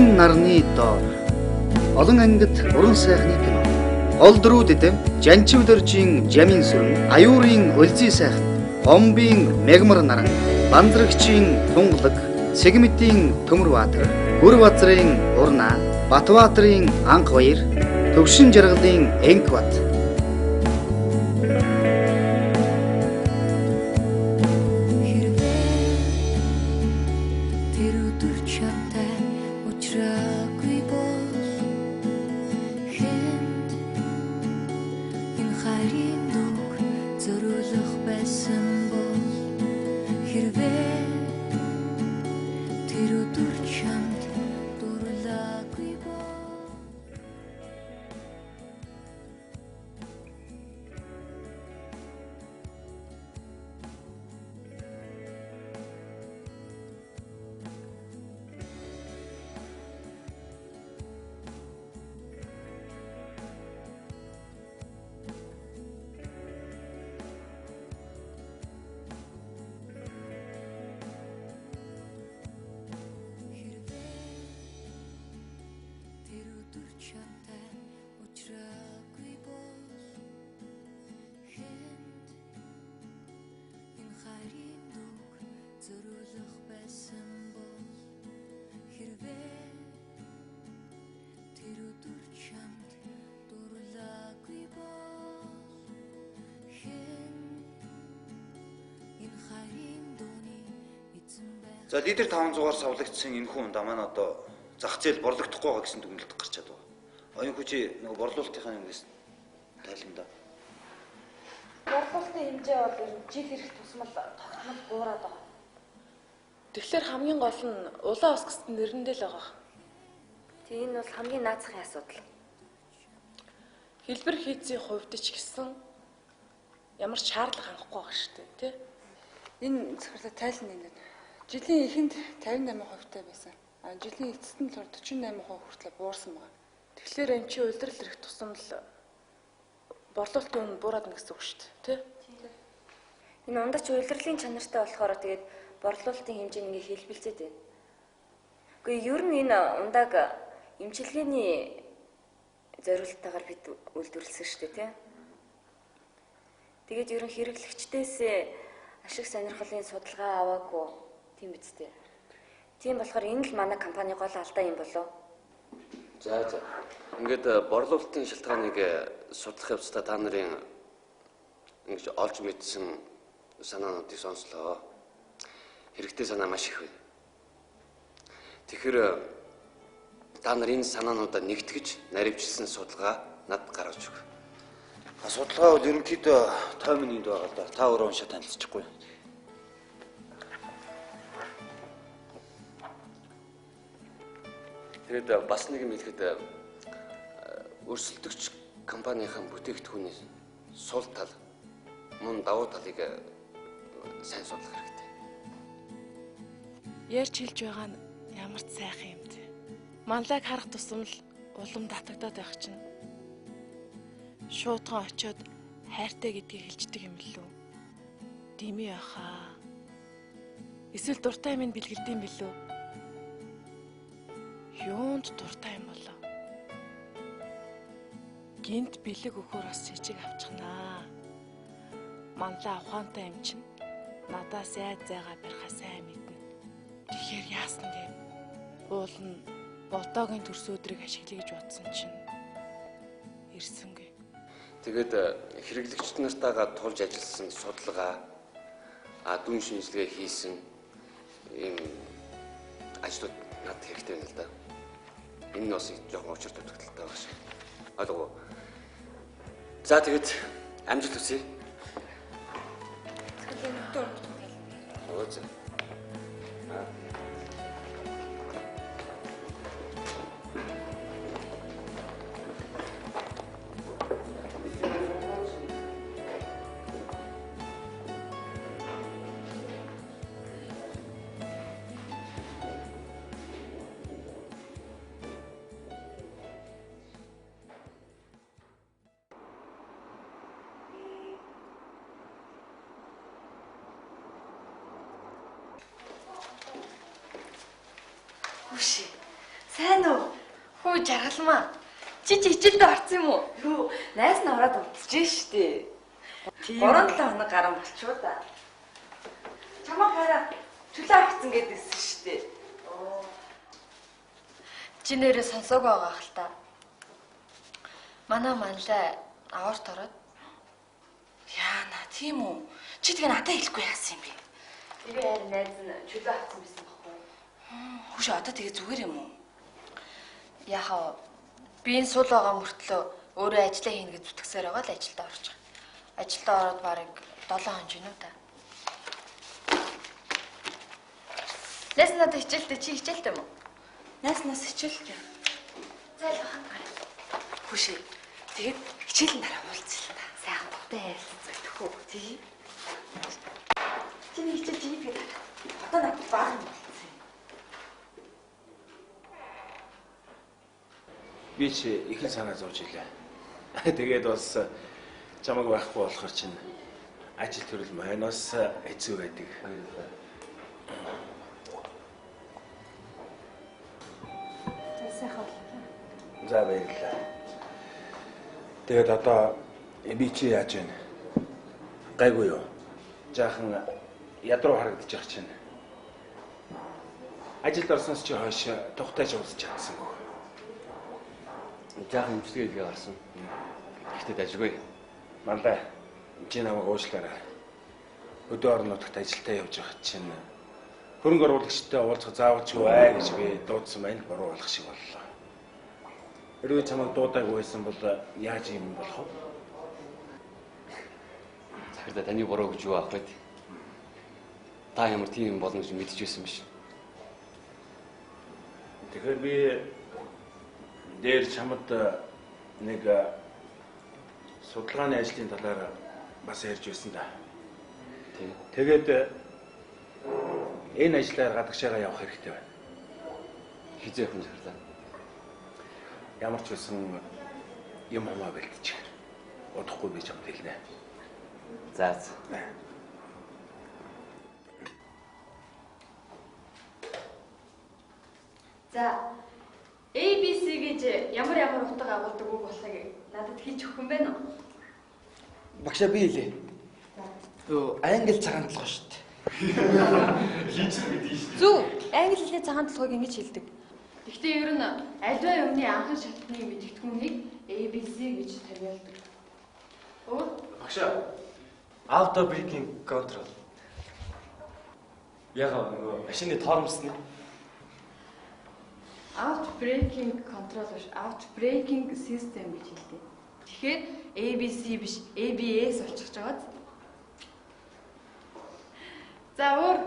Өвчин нарны доор олон ангид уран сайхны кино. Гол дөрүүд эдэм Жанчив дөржийн Жамин сүрэн, Аюурын Өлзий сайхан, Гомбын Мегмар наран, Бандрагчийн Тунгалаг, Сэгмэтийн Төмөрбаатар, Гүр базрын Урнаа, Батбаатарын Анх баяр, Төвшин жаргалын Энкбат. За лидер 500-аар савлагдсан энэ хүн даа маань одоо зах зээл борлогдохгүй байгаа гэсэн дүгнэлт гарч чадваа. Оюун хүчий нөгөө борлуулалтынхаа юмээс тайлбарда. Борлуулалтын хэмжээ бол жил ирэх тусмал тогтмол буураад байгаа. Тэгэхээр хамгийн гол нь улаан ус гэсэн нэрэндээ л байгаа. Тэг энэ бол хамгийн наацхан асуудал. Хэлбэр хийцийн хувьд ч гэсэн ямар ч шаардлага хангахгүй байгаа шүү дээ, тий? Энэ захирлаа тайлна энэ. Жилийн эхэнд 58% байсан. Жилийн эцэст нь 48% хүртэл буурсан байна. Тэгэхээр энэ чи улирал ирэх тусам л борлуулалтын үн буураад нэг гэсэн үг шүү дээ, тий? Энэ ундач улирлын чанартай болохоор тэгээд борлуулалтын хэмжээ нэг хэлбэлцээд байна. Гэхдээ ер нь энэ ундааг эмчилгээний зорилттойгоор бид үйлдвэрлэсэн шүү дээ, тий? Тэгээд ер нь хэрэглэгчдээс ашиг сонирхлын судалгаа аваагүй тийм биз дээ. Тийм болохоор энэ л манай компани гол алдаа юм болов. За. Ингээд борлуулалтын шалтгааныг судлах явцдаа та нарын ингэж олж мэдсэн санаануудыг сонслоо. Хэрэгтэй санаа маш их байна. Тэгэхээр та нар энэ санаануудаа нэгтгэж наривчилсан судалгаа надад гаргаж өг. Судалгаа бол ерөнхийдөө тоймны энд байгаа л да. Та өөрөө уншаад танилцчихгүй. Тэгээд бас нэг юм хэлэхэд өрсөлдөгч компанийн бүтээгдэхүүний сул тал мөн давуу талыг сайн судлах хэрэгтэй. Ярьж хэлж байгаа нь ямар ч сайхан юм те. Манлайг харах тусам л улам татагдаад байх чинь. Шуудхан очиод хайртай гэдгийг хэлждэг юм лүү. Дими ахаа. Эсвэл дуртай юм бэлгэлдэм билүү? Юунд дуртай юм болоо? Гинт бэлэг өгөхөр бас жижиг авчихнаа. Манлаа ухаантай юм чинь надаас айд зайгаа барихаа сайн мэднэ. Тэгэхээр яасан гээ? Уул нь бодоогийн төрс өдрийг ашиглая гэж бодсон чинь ирсэнгүй. Тэгээд хэрэглэгчид нартайгаа тулж ажилласан судалгаа, дүн шинжилгээ хийсэн ийм ажлууд надад хэрэгтэй байна л да. Энэ нь бас жоохон учир дутагдaltaй байгаа шиг. Ойлгоо. За тэгээд амжилт хүсье. Өөзөө. Сайн уу? Хүү жаргалмаа. Чи хичээлдээ орсон юм уу? Юу, найз нь ороод үлдчихэж штэ. 3-7 хоног гарan болчихоо да. Чамаа хараа чөлөө авчихсан гэдээсэн штэ. Чи нэрээ сонсоог байгаа хэл та. Манай манлай аварт ороод. Яана, тийм үү? Чи тэгээ надад хэлэхгүй яасан юм бэ? Тэгээ харин найз нь чөлөө авсан байсан баггүй. Хүүш одоо тэгээ зүгээр юм уу? Яхаа би энэ сул байгаа мөртлөө өөрөө ажиллаа хийнэ гэж зүтгэсээр байгаа л ажилдаа орж байгаа. Ажилдаа ороод барыг 7 хоног гинүү та. Найз надад хичээлтэй чи хичээлтэй юм уу? Найснаас хичээлтэй. Зайл бахан. Хүүш тэгээд хичээлийн дараа уулзлаа та. Сайхан товтой ярилцах төхөө. Тий. Чиний хичээл чи хийгээд одоо надад баахан болсон юм. Би чи их л санаа зовж илээ. Тэгээд бас чамайг байхгүй болохоор чинь ажил төрөл манаас хэцүү байдаг. Сайхан. За баярлалаа. Тэгээд одоо би чи яаж вэ? Гайгүй юу? Жаахан ядруу харагдаж байгаа чинь. Ажилд орсноос чи хойш тухтайж уулзч чадсангүй. Жаахан имчилгээ хийгээ гарсан. Гэхдээ дажгүй. Мандаа чи намайг уучлаарай. Өдөө орон нутагт ажилдаа явж байгаа чинь хөрөнгө оруулагчтай уулзах заавалчгүй аа гэж би дуудсан байна. Буруу болох шиг боллоо. Хэрвээ чамайг дуудаагүй байсан бол яаж юм болох вэ? Захирда таны буруу гэж юу авах вэ? Та ямар тийм юм болно гэж мэдчихсэн биш. Тэгэхээр би дээр чамд нэг судалгааны ажлын талаар бас ярьж байсан да. Тэгээд энэ ажлаар гадагшаараа явах хэрэгтэй байна. Хизээ хүн захирлаа. Ямар ч байсан юм хамаа бэлтчих. Удахгүй би чамд хэлнэ. За. За. ABC гэж ямар утга агуулдаг үг болохыг надад хэлж өгөх юм байна уу? Багшаа би хэлээ. Юу англи цагаан толгой шүү дээ. Зүг. Англи хэлний цагаан толгойг ингэж хэлдэг. Гэхдээ ер нь аливаа юмны анхан шалтны мэдгэдэггүйнийг ABC гэж тавиалдаг. Өөр? Багшаа auto braking control. Ягаа нөгөө машины тоормсны. Outbreaking control биш, outbreaking system гэж хэлдэг. Тэгэхээр ABC биш, ABS болчихж байгаа. За өөр.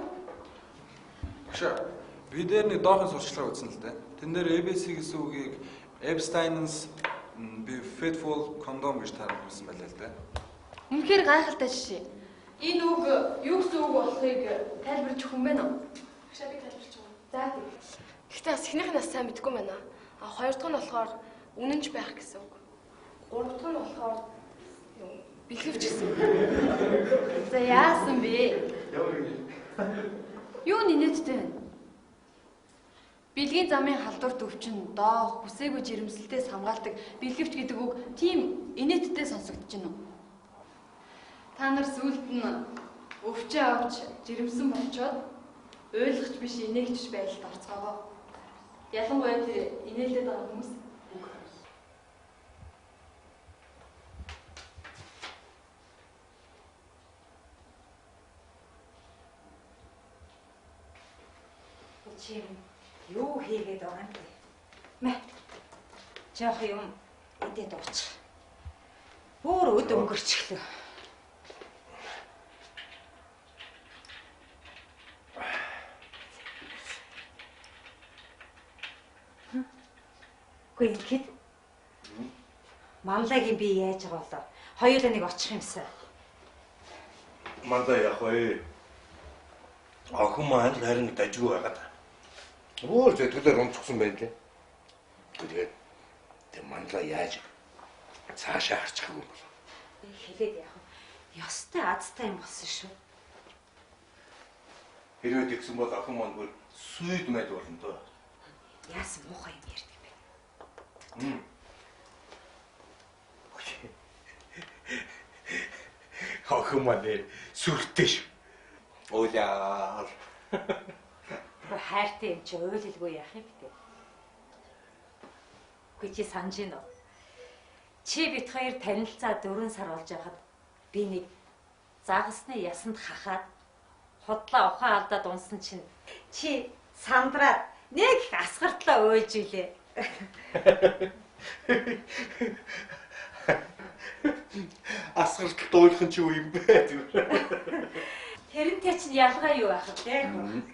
Багшаа би дээр нэг доохон сурчлага үзсэн л дээ. Тэн дээр ABC гэсэн үгийг Epstein's Faithful Condom гэж таарсан байлаа л дээ. Үнэхээр гайхалтай жишээ. Энэ үг юу гэсэн үг болохыг тайлбарч өгөх юм байна уу? Багшаа би тайлбарч өгье. За тийм. Гэхдээ бас эхнийх нь сайн мэдгүй байна. Хоёр дахь нь болохоор үнэнч байх гэсэн үг. Гурав дахь нь болохоор бэлгэвч гэсэн. За яасан бэ? Юу нинэдтэй вэ? Бэлгийн замын халдварт өвчин доох бүсээгүй жирэмслэлтээс хамгаалдаг бэлгэвч гэдэг үг тийм инээдтэй сонсогдож байна уу? Та нар сүулт нь өвчөө авч жирэмсэн болчоод ойлгож биш инээгч байдалд орцгоогоо. Ялангуяа тэр инээлээд байгаа хүмүүс. Чи юу хийгээд байгаа юм бэ? Мэ. Жоох юм идээд уучих. Бүр өд өнгөрчихлөө. Хөөе ихэд. Манлагийн би яаж байгаа болоо? Хоёулаа нэг очих юмсан. Мандаа яах вэ? Охин маань харин дажгүй байгаад. Өөр зэтгэлээр унцсан байх лээ. Тэгээд тэг мандаа яаж цаашаа харчих юм бол. Хэлээд яах вэ? Ёстой азтай юм болсон шүү. Хэрвээ тэгсэн бол охин маань бүр сүйд мэд болно доо. Яасан муухай юм ярьдаг бэ? Охин маань сүртэй шүү. Уулаа. Хайртай юм чи ойлголгүй яах юм бэ? Үгүй чи санаж гин үү? Чи бит хоёр танилцаа 4 сар болж байхад би нэг загасны ясанд хахаад худлаа ухаан алдаад унсан чинь чи сандраад нэг их асгартлаа уйлж илээ. Асгарт дуулах чи юу юм бэ? Тэрнтэй чинь ялгаа юу байх вэ?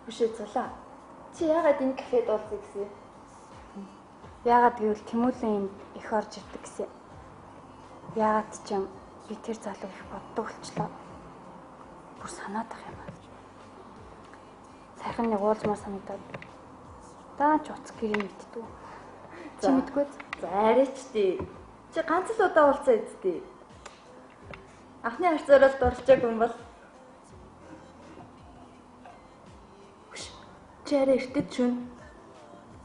Үшээ зулаа. Чи яагаад энэ кафед уулзъя гэсэн юм? Яагаад гэвэл Тэмүүлэн энд их орж ирдэг гэсэн. Яагаад ч юм би тэр залууг их боддог болчлоо. Бүр санаад ах юм аа. Сайхан нэг уулзмаар санагдаад. Даач уц гэрээ мэдтгүү. Чи мэдгүй. За арайч тий. Чи ганц л удаа уулзаа эцтэй. Анхны харьцаараа дурчаагүй юм бол чи арай эртэд шүн.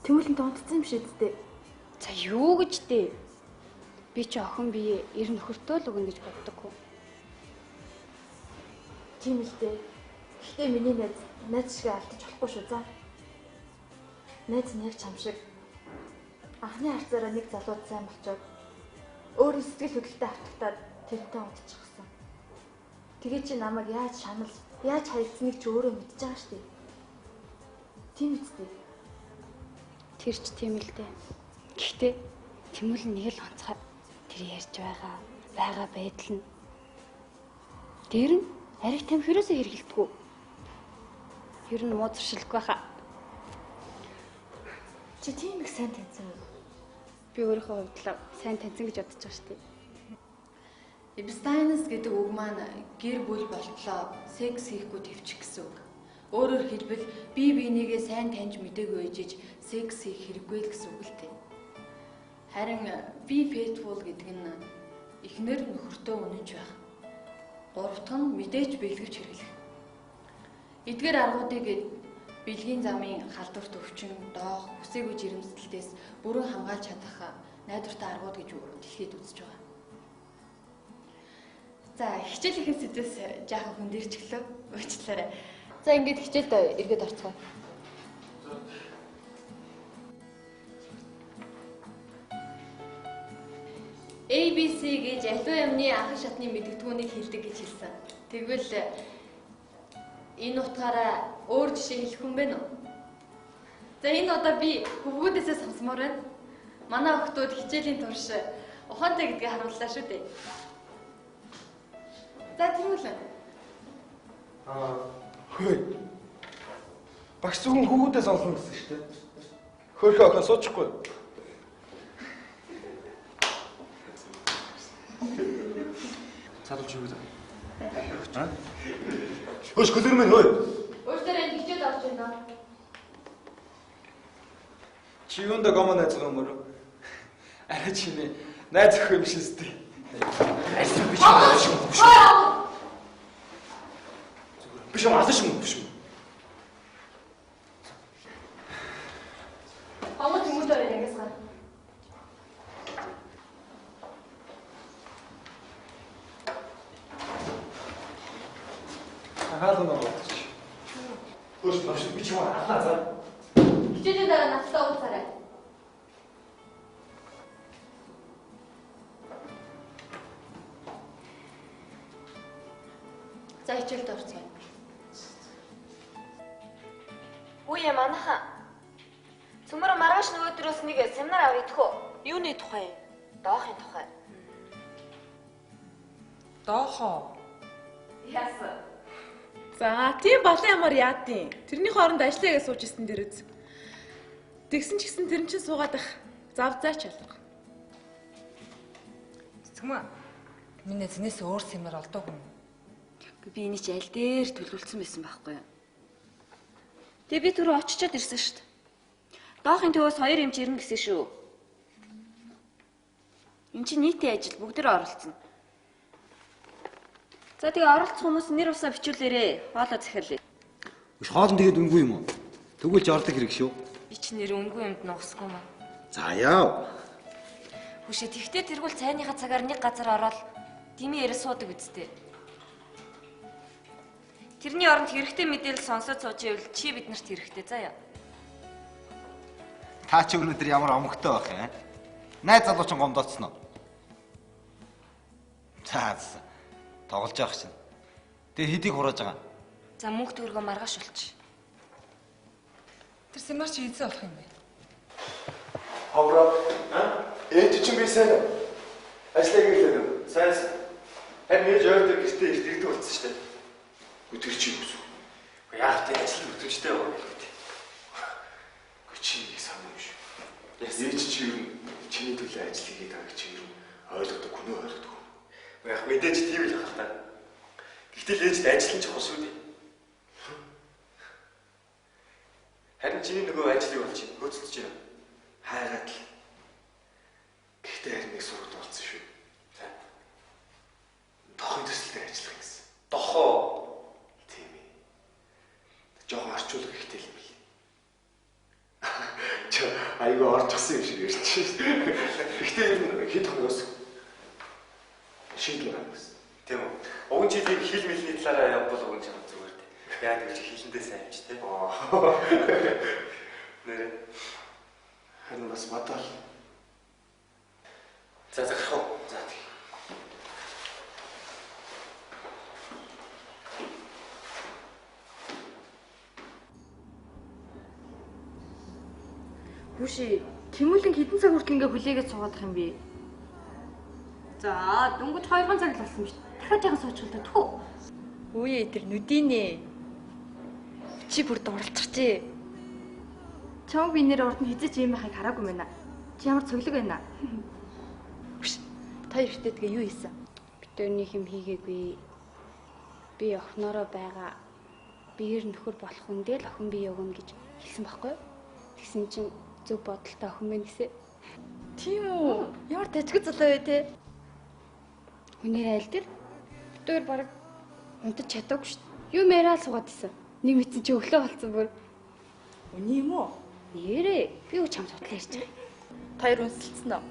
Тэмүүлэнтэй унтцсан юм шиг дээ. За юу гэж дээ? Би чи охин бие ер нь нөхөртөө л өгнө гэж боддоггүй. Тийм л дээ. Гэхдээ миний найз шиг алдаж болохгүй шүү за. Найз нь яг чам шиг. Анхны харьцаараа нэг залууд сайн болчоод өөрөө сэтгэл хөдлөлтөй автагдаад тэрнтэй унтчихсан. Тэгээ чи намайг яаж шаналж, яаж харилцсныг ч өөрөө мэдчихэж байгаа шүү дээ. Тийм үстэй. Тэр ч тийм л дээ. Гэхдээ Тэмүүлэн нэг л онцгой тэр ярьж байгаа байдал нь. Тэр нь ариг тамхироосоо хэргэлдэггүй. Ер нь муу зуршилгүй хаа. Чи тийм их сайн таньсан уу? Би өөрийнхөө хувьд сайн таньсан гэж бодож байгаа шүү дээ. Эпстайнс гэдэг үг маань гэр бүл болтлоо секс хийхгүй твчих гэсэн үг. Өөрөөр хэлбэл бие биенийгээ сайн таньж мэдээгүй ээжиж секс хийх хэрэггүй л гэсэн үг л дээ. Харин be faithful гэдэг нь эхнэр нөхөртөө үнэнч байх. Гурав дахь нь мэдээж бэлгэвч хэрэглэх. Эдгээр аргуудыг бэлгийн замын халдварт өвчин, доох, хүсээгүй жирэмсэлтээс бүрэн хамгаалж чадах найдвартай аргууд гэж дэлхийд үзэж байгаа. За, хичээлийн сэдвээс жаахан хүндэрчглөө. Уучлаарай. За ингээд хичээлд эргээд орцгоо. ABC гэж аливаа юмны анхан шатны мэдгэдгүүнийг хэлдэг гэж хэлсэн. Тэгвэл энэ утгаараа өөр жишээ хэлэх юм бэ нөө? За энэ удаа би хөвгүүдээсээ сонсмоор байна. Манай охтууд хичээлийн турш ухаантай гэдгийг харууллаа шүү дээ. За Тэмүүлэн. Хөөе. Багш зөвхөн хөвгүүдээ сонсон гэсэн шүү дээ. Хөөхөө охин суучихгүй. Цаадуулж юу вэ? Хөөш хөлөр минь хөөе. Өөртөө энэ хичээл орж байна. Чи юунд гомоо найз байгаа юм уу? Арай чиний найз охин юм шиг үстэй. Айсан биш юм. Биш юм алаш юм биш юм. Хамаа Тэмүүлдээр янгаас гар. Хаалга нэг болчих. Хөөш маш би ч юм алаа заа. Хичээлийн дараа надтай уулзаарай. За хичээлд орцгоо. Үе манайхан. Цөмөр маргааш нөгөөдрөөс нэг семинар авъя гэх үү? Юуны тухай? Доохын тухай. Доохоо. Яасан? За, тийм балан ямар яадیں۔ Тэрний хооронд ажиллаагаа сууж исэн дэр үз. Тэгсэн ч гэсэн тэр нь чинь суугаад их зав заач алга. Цэцгмэ. Миний зэнээс өөр сэмэр олдоогүй юм. Би энийг чи аль дээр төлөвлөсөн байсан байхгүй юу? Тэгээ би түрүү очичоод ирсэн шүү дээ. Доохын төвөөс 2 эмч ирнэ гэсэн шүү. Энд чинь нийтийн ажил бүгдээр оролцсон. За тэгээ оролцох хүмүүс нэр усаа бичүүлээрээ хоолоо захиалъя. Биш хоолн тэгээд үнгүй юм уу? Тэгвэл ч ордог хэрэг шүү. Би ч нэр үнгүй юмд нугсгүй маа. За яав. Хүшээ тэгтээ тэргүүл цайныхаа цагаар нэг газар ороод дими яриа суудаг үсттэй. Тэрний оронд хэрэгтэй мэдээлэл сонсоод сууж ивэл чи биднэрт хэрэгтэй заа яа. Та ч өнөөдөр ямар омогтой байх юм? Найз залуучин гомдоцсон уу? За тоглож явах чинь. Тэгээ хэдийг хурааж байгаа? За мөнгө төгрөгөө маргааш болчих. Тэр семинар чи ийдсэн болох юм бэ? Хавраа. Ээж чинь би сайн. Ажлаа гэлээ. Сайн. Харин ээж ойрдог гэртээ их дэрдэг болсон шүү дээ. Өдөр чи юу гэсэн. Яах вэ? Ажил өдрөжтэй байгаа юм гэдэг. Чи санаа юм шүү. Ээж чи юу чиний төлөө ажил хийгээд байгаа чи юу ойлгодог гүнөө ойлгодог. Яг мэдээж тийм л байх та. Гэтэл ээжд ажил нь чухал шүү дээ. Харин чиний нөгөө ажлыг болж хөөцөлдөж байна. Хайгаад л. Гэхдээ харин нэг сургууль болсон шүү. Дохын төсөлтөөр ажиллах гэсэн. Дохоо. Тийм ээ. Жоо орчуулга ихтэй юм бэл. Ча айгүй орчихсан юм шиг ярьж байна. Гэхдээ энэ хэд хоногоос шийдэл гаргасан гэсэн. Тийм үү. Уг нь чи тийм хил мэлний талаараа явбал уг нь чам зүгээр дээ. Яа гэж хилэндээ сайн юмч те. Нэрэ. Харин бас бодоол. За захирах уу? За тийм. Бүши, Тэмүүлэн хэдэн цаг хүртэл ингээ хүлээгээд суугаад юм бэ? За, дөнгөж 2 цаг л болсон биз. Дахиад яхан суучих л та тхүү. Үе тэр нүдийнэ. Чи бүр дурлцчихжээ. Чам би нэр урд нь хизээч юм байхыг хараагүй мэнэ. Чи ямар цоглог байна? Бүш. Та ихтэй тэгээ юу хийсэн? Битүүрний хэм хийгээгүй. Би охиноороо байгаа. Биер нөхөр болох үндэл охин бий өгнө гэж хэлсэн байхгүй юу? Тэгсэн чинь зөв бодолтой охин байна гэсэн. Тийм үү? Ямар тажиг залуу вэ те? Хүнээр айл дээр битүүр баг унтаж чадаагүй шүү дээ. Юу мэрэл суугаад исэн. Нэг мэдсэн чи өглөө болцсон бүр. Үний юм уу? Нэрээ би юу чам судлаа ярьж байгаа. Та хоёр үнсэлцэн үү?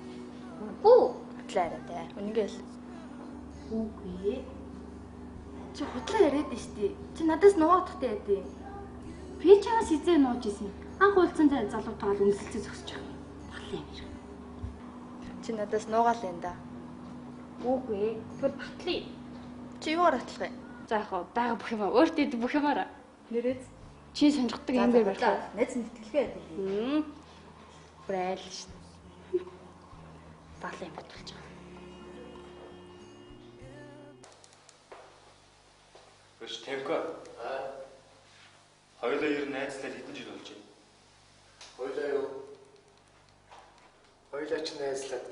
Үгүй. Хутлаарай те. Үнэнгээл. Үгүй. Чи хутлаа яриад нь штий. Чи надаас нуугдахтай яа дээ. Би чамаас хизээ нууж исэн. Анх уулзсан залуутайгаа л үнсэлцээ зогсож байгаа. Баглаа юм шиг. Чи надаас нуугаал энэ да. Үгүй. Тэр батлаа. Чи юугаар атлах юм? За яг байгаа бүх юм өөртөө идэх бүх юмараа. Нэрээс чи сонирхдаг юм бэ байх. Найз нэтгэлгээ яа. Брэйл шүү дээ. Баглаа юм бодволж байгаа. Биш Тэмка. Хоёулаа ер нь найзлаад хэдэн жил болж байна? Хоёулаа юу? Хоёулаа ч найзлаад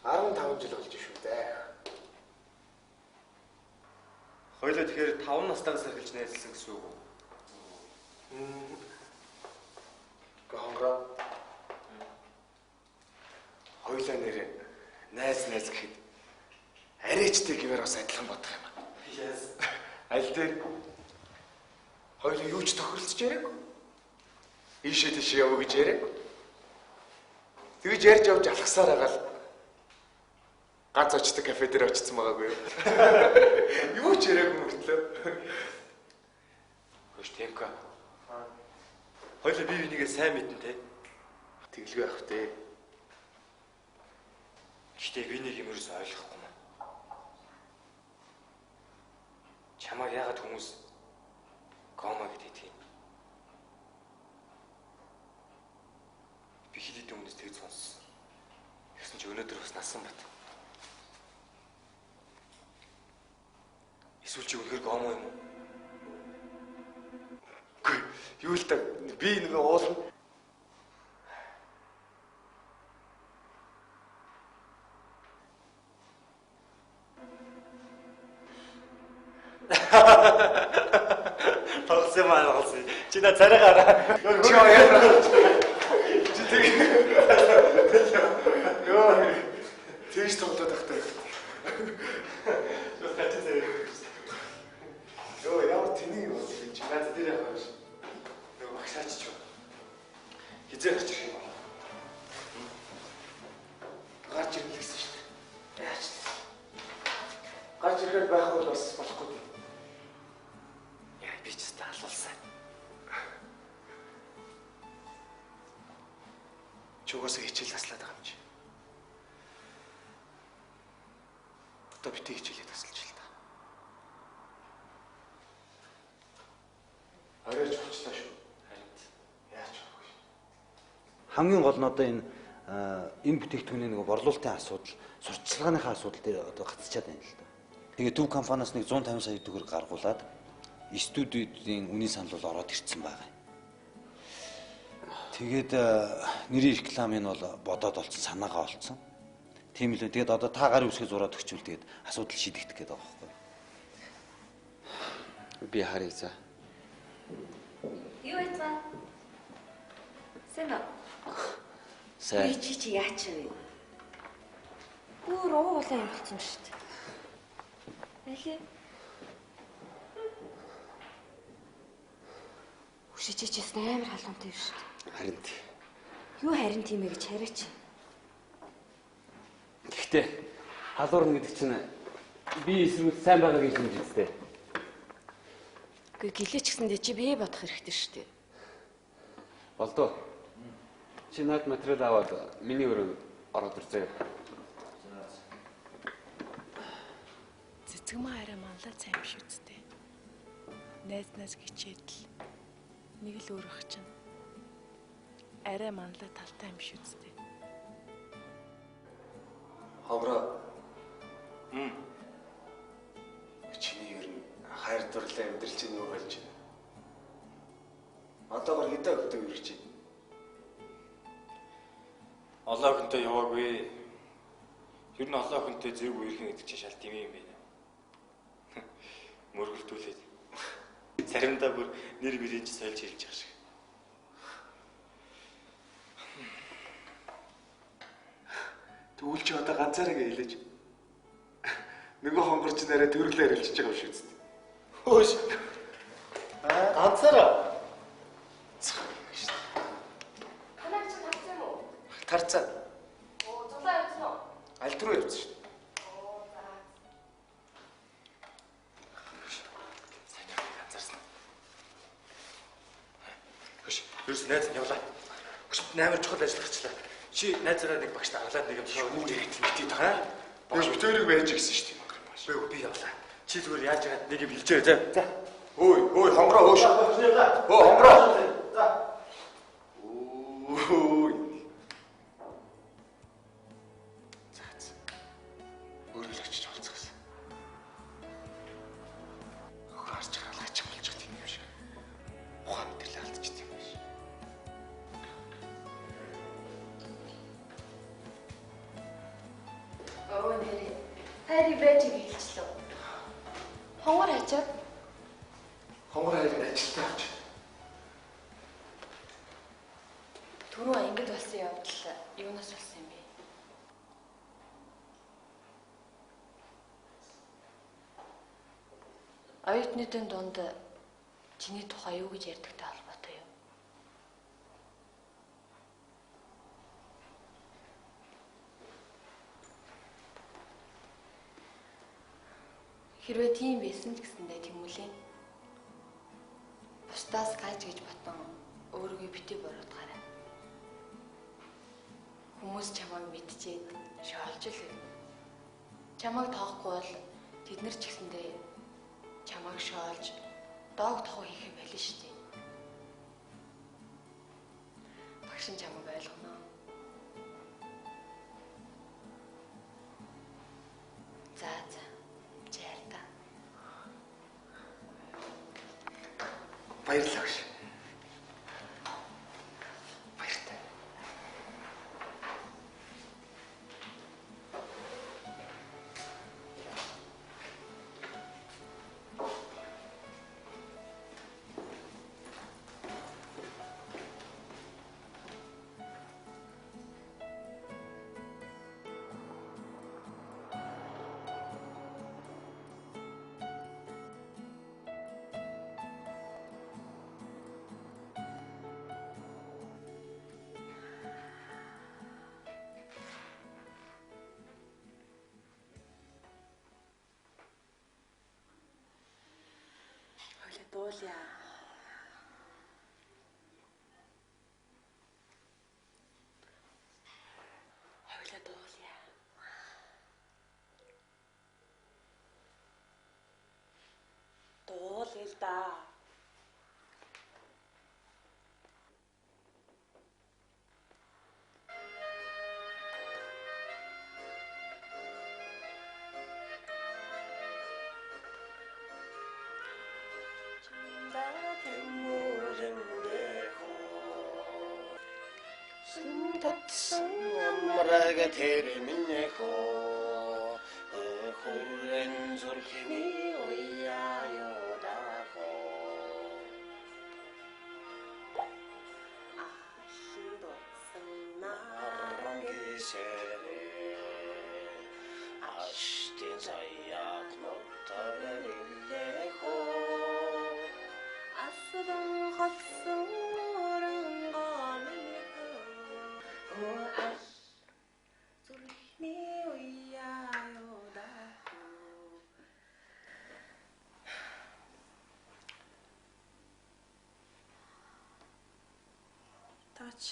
15 жил болж шүү дээ. Хоёулаа тэгэхээр 5 настайгаас эхэлж найзлсан гэсэн үг үү? Гонгора. Хоёулаа нэр найз гэхэд арайчтай гэвэр бас адилхан бодох юм аа. Yes. Аль дээр хоёулаа юу ч тохиролцож яриаг. Ийшээ тийш явуу гэж яриаг. Тэгж ярьж явж алхасаар байгаа л ганц очдог кафе дээр очсон байгаагүй юу? Юу ч яриаг мөртлөө. Хөөш Тэмка. Хоёулаа бие бинийгээ сайн мэднэ те. Тэглгүй байх те. Гэхдээ би нэг юм ерөөс ойлгохгүй маа. Чамайг яагаад хүмүүс кома гэдэг юм? Би хилээд өмнөөс тэгж сонссон. Тэгсэн чи өнөөдөр бас насан бат. Эсвэл чи үнэхээр кома юм уу? Үгүй, юу л та би нөгөө уулна. болсон юм аа болсон. Чи на царай гараа. Чи яа. Чи тэг. Йоо. Тэгж тоглоод тахтай. Чос тачи царай. Йоо ямар тэнийг юм бэ? Чи наад дээр явах юм. Йоо багшаач ч юу. Хизээ гарч ирэх юм бол. Гарч ирнэ гэсэн шүү дээ. Яаж ч. Гарч ирэхэд байх бол бас болохгүй. Яа би ч таалуулсан. Чугасаа хичээл таслаад байгаа юм чи. Одоо битгий хичээлээ тасалж л та. Арайч болчлаа шүү. Харин яаж болохгүй. Хамгийн гол нь одоо энэ бүтээгдэхүүний нэг борлуулалтын асуудал, сурталчилгааныхаа асуудал дээр одоо гацчихад байна л да. Тэгээ төв компаниас нэг 150 сая төгрөг гаргуулад студиудын үнийн санал бол ороод ирсэн байгаа юм. Тэгээд нэрийн реклам нь бол бодоод олцсон, санаагаа олцсон. Тийм л үү. Тэгээд одоо та гарын үсгээ зураад өгчүүл тэгээд асуудал шийдэгдэх гээд байгаа байхгүй юу? Би харъя за. Юу яцгаа? Сэна. Сайн. Чи яач вэ? Бүр уугуулаа юм болсон шүү дээ. Алий. Хүшижээс амар халуунтай шүү дээ. Харин тий. Юу харин тийм ээ гэж хараач. Гэхдээ халуурна гэдэг чинь би эсрэг сайн байгаа гэж хэлж үзтээ. Гэхдээ гэлээч гэсэндээ чи бие бодох хэрэгтэй шүү дээ. Болдоо. Чи над материал аваад миний өрөө ороод ирцээ. Цэцгмаа арай манлаа сайн биш үсттэй. Найзнаас гिचээд л нэг л өөрөх чинь арай манлаа талтай юм биш үсттэй. Хавра. Чиний ер нь хайр дурлал амьдрал чинь юу болж байна? Одоогор хэдэн өвдөв ирж байна? Олон хүнтэй яваагүй. Ер нь олон хүнтэй зэрэг үерхэн гэдэг чинь шал тийм юм байна. Мөргөлдүүлээд. Заримдаа бүр нэр мөрийн ч сольж хэлж байгаа шиг. Тэгвэл чи одоо ганцаараа хэлээж. Нөгөө хонгорч нараа төрөлөө арилжиж байгаа юм шиг үст. Хөөш. Ганцаараа. Танаа чи тарцсан юм уу? Тарцсан. Оо, зулаа явсан уу? Аль руу явсан шүү дээ. Оо, за. Сайн ганцаарсан. Хөөш, ерөөс найз нь явлаа. Хөөш, амар чухал ажил гарчлаа. Чи найзаараа нэг багштай аглаад нэг юм шоу хийгээд мэдээ таа. Багш битэрийг байж гисэн шүү дээ. Би явлаа. Чи зүгээр яаж яагаад нэг юм хэлжээ. За. Ой, хонгороо хөөш. Оо, хонгороо. За. Ой. За. Өөрөө л очиж олцгоос. Хөөс чагалаач болж байгаа юм шиг. Ухаан мэдрэл алдчихсан юм биш. Оо нэрээ. Хайр бэжиг хэлчлээ. Хонгор хачаад. Хонгор хайрын ажилтаа авч. Түрүү ангид болсон явдал юунаас болсон юм бэ? Оюутнуудын дунд чиний тухай юу гэж ярьдагтай холбоотой юу? Хэрвээ тийм байсан ч гэсэндээ тэмүүлээ. Бусдаас гаж гэж батан өөрийгөө битгий буруутгаарай. Хүмүүс чамайг мэдчихэд шоолж л байна. Чамайг тоохгүй бол тэд нар ч гэсэндээ чамайг шоолж доог тохоо хийх юм байл шүү дээ. Багш нь чамайг ойлгоно. За. Жаарта. Баярлалаа гэж. Баяртай. Дуулъя. Хоёулаа дуулъя. Дуулъя л да. Амрага терминэхо хурен зурхими ояйодахо арангисере аштин заяат ноттареллехо асран хатсан Таач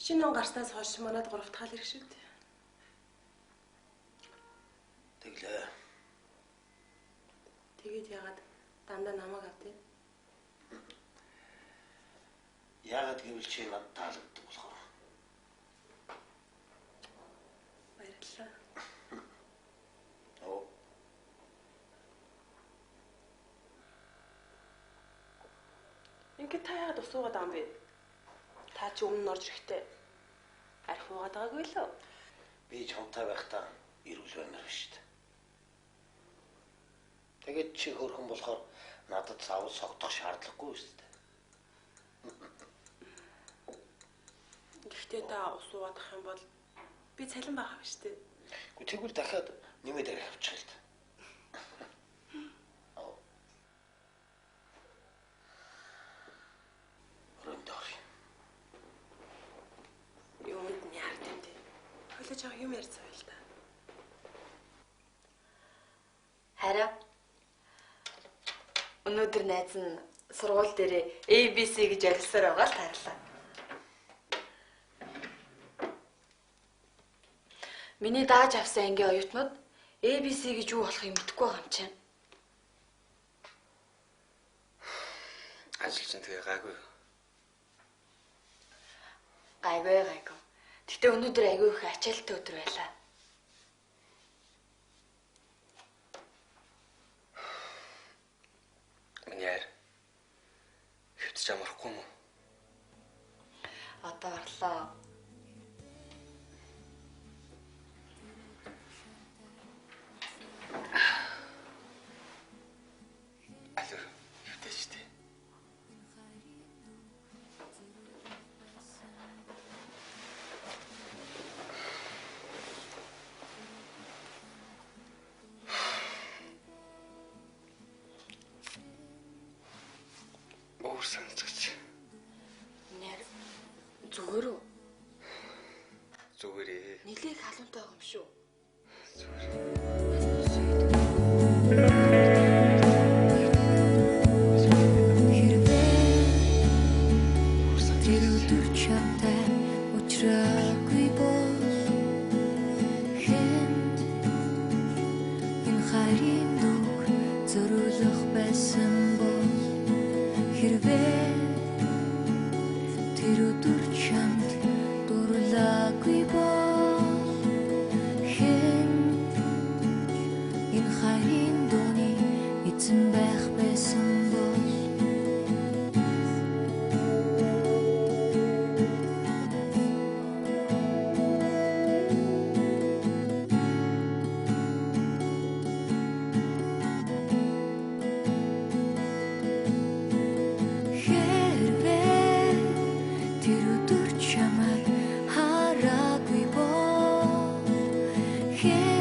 шинэ он гарснаас хойш манад 3 дахь ирэх шүү дээ. Тэглээ. Тэгээд яагаад дандаа намайг авдээ? Яагаад гэвэл чи надад таалагддаг болохоор. Баярлалаа. Оо. Ингээд та яагаад усуугаад байгаа юм бэ? Та чи өмнө орж ирэхдээ архиугаад байгаагүй лөө? Би чамтай байхдаа ирүүл баймаар биш шүү дээ. Тэгээд чи хөрхөн болохоор надад заавал согдох шаардлагагүй шүү дээ. Гэхдээ та усуугаад ах юм бол би цалин байгаа биш үү? Гэхдээ тэгвэл дахиад нэмээд арай авчих л та. Юунд нь яард юм бэ? Хойлож байгаа юм ярьж байгаа л да. Хараа. Өнөөдөр найз нь сургууль дээр ABC гэж ярилцсаар байгаа л таарлаа. Миний дааж авсан ангийн оюутнууд ABC гэж юу болохыг мэдэхгүй байгаа юм чинь. Ажил чинь тэгээ гайгүй. Гайгүй. Гэтэ өнөөдөр айгүй их ачаалттай өдөр байлаа. Минийэр хөвтөж амархгүй юм уу? Одоо орлоо. Алуу хөвтөж дээ. Санацгач. Нэр зүгээр үү? Зүгээрээ. Нилээх халуунтай байгаа юм шүү. Yeah.